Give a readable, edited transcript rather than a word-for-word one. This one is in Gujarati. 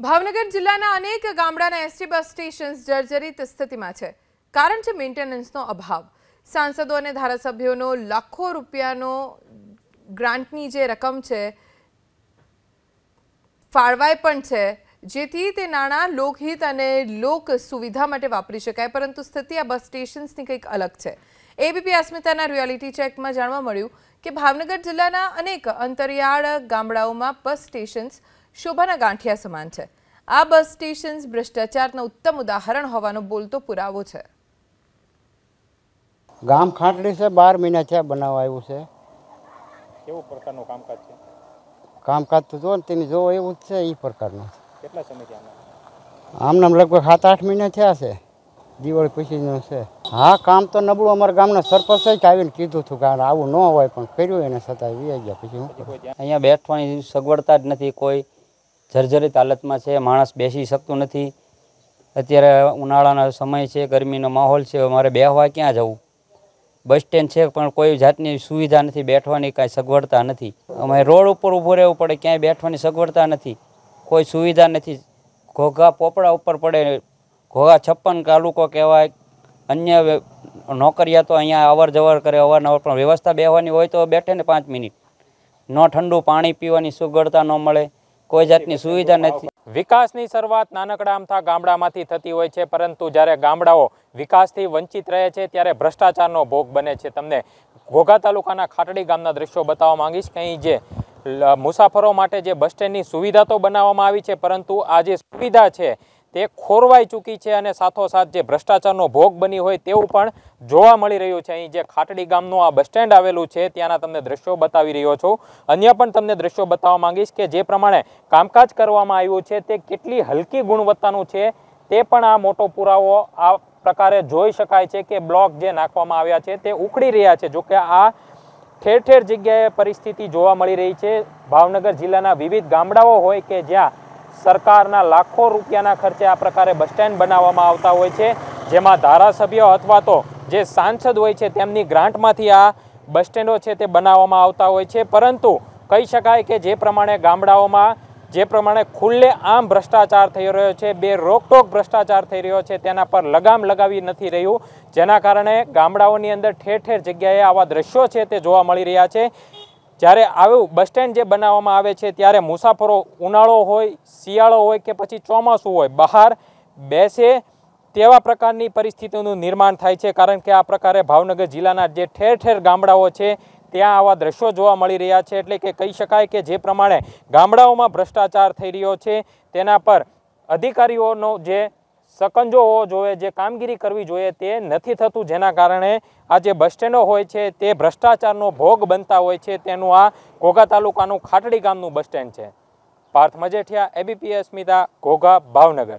ભાવનગર જિલ્લાના અનેક ગામડાના એસટી બસ સ્ટેશન્સ જર્જરિત સ્થિતિમાં છે। કારણ છે મેન્ટેનન્સનો અભાવ। સાંસદો અને ધારાસભ્યોનો લાખો રૂપિયાનો ગ્રાન્ટની જે રકમ છે ફાળવાઈ પણ છે, જેથી તે નાણાં લોકહિત અને લોક સુવિધા માટે વાપરી શકાય, પરંતુ સ્થિતિ આ બસ સ્ટેશન્સની કંઈક અલગ છે। એબીપી અસ્મિતાના રિયાલિટી ચેકમાં જાણવા મળ્યું કે ભાવનગર જિલ્લાના અનેક અંતરિયાળ ગામડાઓમાં બસ સ્ટેશન્સ શોભાના ગાંઠિયા સમાન છે। આ બસ સ્ટેશન્સ ભ્રષ્ટાચારના ઉત્તમ ઉદાહરણ હોવાનો બોલતો પુરાવો છે। ગામ ખાટડી છે, 12 મહિના થયા બનાવવા આવ્યું છે। કેવું પ્રકારનું કામકાજ છે? કામકાજ તો જો ને તમે જો એવું જ છે, એ પ્રકારનું। કેટલા સમયથી આમનામ લગભગ 7-8 મહિના થયા છે, દિવાળી પછીનું છે। હા, કામ તો નબળું। અમારા ગામના સરપંચે જ આવીને કીધું હતું કે આવું ન હોય, પણ કર્યું એને છતાંય વી ગયા। પછી અહીંયા બેઠવાની સગવડતા જ નથી, કોઈ જર્જરિત હાલતમાં છે, માણસ બેસી શકતું નથી। અત્યારે ઉનાળાનો સમય છે, ગરમીનો માહોલ છે, અમારે બેસવા ક્યાં જવું? બસ સ્ટેન્ડ છે પણ કોઈ જાતની સુવિધા નથી, બેઠવાની કાંઈ સગવડતા નથી। અમારે રોડ ઉપર ઊભું રહેવું પડે, ક્યાંય બેઠવાની સગવડતા નથી, કોઈ સુવિધા નથી। ઘોઘા પોપડા ઉપર પડે, ઘોઘા 56 તાલુકો કહેવાય। અન્ય નોકરિયાતો અહીંયા અવર જવર કરે અવારનવાર, પણ વ્યવસ્થા બેસવાની હોય તો બેઠે ને 5 મિનિટ। ન ઠંડુ પાણી પીવાની સગવડતા ન મળે, કોઈ જાતની સુવિધા નથી। વિકાસની શરૂઆત નાનકડા અમથા ગામડામાંથી થતી હોય છે, પરંતુ જ્યારે ગામડાઓ વિકાસથી વંચિત રહે છે ત્યારે ભ્રષ્ટાચારનો ભોગ બને છે। તમને ઘોઘા તાલુકાના ખાટડી ગામના દ્રશ્યો બતાવવા માંગીશ કે અહીં જે મુસાફરો માટે જે બસ સ્ટેન્ડની સુવિધા તો બનાવવામાં આવી છે, પરંતુ આ જે સુવિધા છે તે ખોરવાઈ ચૂકી છે અને સાથોસાથ જે ભ્રષ્ટાચારનો ભોગ બની હોય તેવું પણ જોવા મળી રહ્યું છે। અહીં જે ખાટડી ગામનું આ બસ સ્ટેન્ડ આવેલું છે ત્યાંના તમને દ્રશ્યો બતાવી રહ્યો છું। અન્ય પણ તમને દ્રશ્યો બતાવવા માંગીશ કે જે પ્રમાણે કામકાજ કરવામાં આવ્યું છે તે કેટલી હલકી ગુણવત્તાનું છે તે પણ આ મોટો પુરાવો આ પ્રકારે જોઈ શકાય છે કે બ્લોક જે નાખવામાં આવ્યા છે તે ઉખડી રહ્યા છે। જોકે આ ઠેર ઠેર જગ્યાએ પરિસ્થિતિ જોવા મળી રહી છે। ભાવનગર જિલ્લાના વિવિધ ગામડાઓ હોય કે જ્યાં સરકારના લાખો રૂપિયાના ખર્ચે આ પ્રકારે બસ સ્ટેન્ડ બનાવવામાં આવતા હોય છે, જેમાં ધારાસભ્ય અથવા તો જે સાંસદ હોય છે તેમની ગ્રાન્ટમાંથી આ બસ સ્ટેન્ડો છે તે બનાવવામાં આવતા હોય છે। પરંતુ કહી શકાય કે જે પ્રમાણે ગામડાઓમાં જે પ્રમાણે ખુલ્લે આમ ભ્રષ્ટાચાર થઈ રહ્યો છે, બે રોકટોક ભ્રષ્ટાચાર થઈ રહ્યો છે, તેના પર લગામ લગાવી નથી રહ્યું, જેના કારણે ગામડાઓની અંદર ઠેર ઠેર જગ્યાએ આવા દ્રશ્યો છે તે જોવા મળી રહ્યા છે। જ્યારે આવું બસ સ્ટેન્ડ જે બનાવવામાં આવે છે ત્યારે મુસાફરો ઉનાળો હોય, શિયાળો હોય કે પછી ચોમાસું હોય, બહાર બેસે તેવા પ્રકારની પરિસ્થિતિનું નિર્માણ થાય છે। કારણ કે આ પ્રકારે ભાવનગર જિલ્લાના જે ઠેર ઠેર ગામડાઓ છે ત્યાં આવા દ્રશ્યો જોવા મળી રહ્યા છે। એટલે કે કહી શકાય કે જે પ્રમાણે ગામડાઓમાં ભ્રષ્ટાચાર થઈ રહ્યો છે તેના પર અધિકારીઓનો જે સકંજો હોવો જોઈએ, જે કામગીરી કરવી જોઈએ તે નથી થતું, જેના કારણે આ જે બસ સ્ટેન્ડો હોય છે તે ભ્રષ્ટાચારનો ભોગ બનતા હોય છે। તેનું આ ઘોઘા તાલુકાનું ખાટડી ગામનું બસ સ્ટેન્ડ છે। પાર્થ મજેઠિયા, એબીપી અસ્મિતા, ઘોઘા, ભાવનગર।